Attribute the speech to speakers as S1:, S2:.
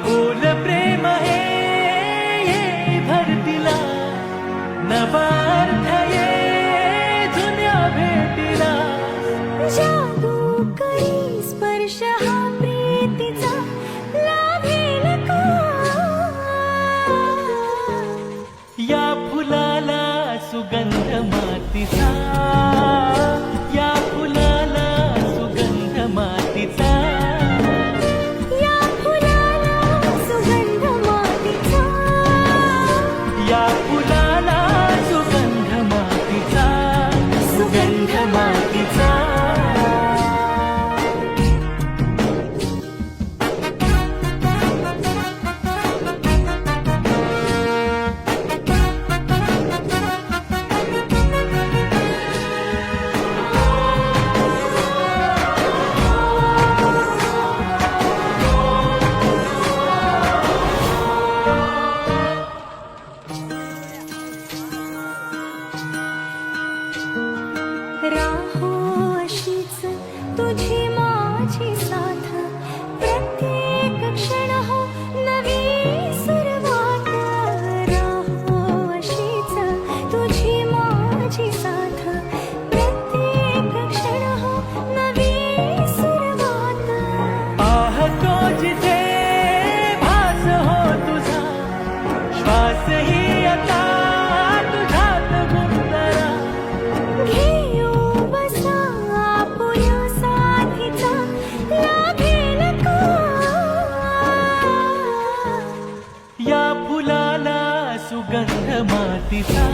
S1: अबोल प्रेम हे ये भरतीला नवा अर्थ ये जुन्या भेटीला
S2: जादू करी स्पर्श हा प्रीतीचा लाभेल का
S1: या फुलाला सुगंध मातीचा या फुलाला सुगंध मातीचा
S2: या फुलाला सुगंध मातीचा
S1: या फुलाला सुगंध मातीचा सुगंध मातीचा
S2: राहो अशीच तुझी माझी साथ प्रत्येक क्षण हो नवी सुरुवात राहो अशीच तुझी माझी साथ प्रत्येक क्षण हो नवी सुरुवात
S1: पाहतो जिथे भास हो तुझा श्वास ही आता तुझ्यात गुंतला
S2: घेऊ बसा आपुल्या साथीचा लाभेल का
S1: या फुलाला सुगंध मातीचा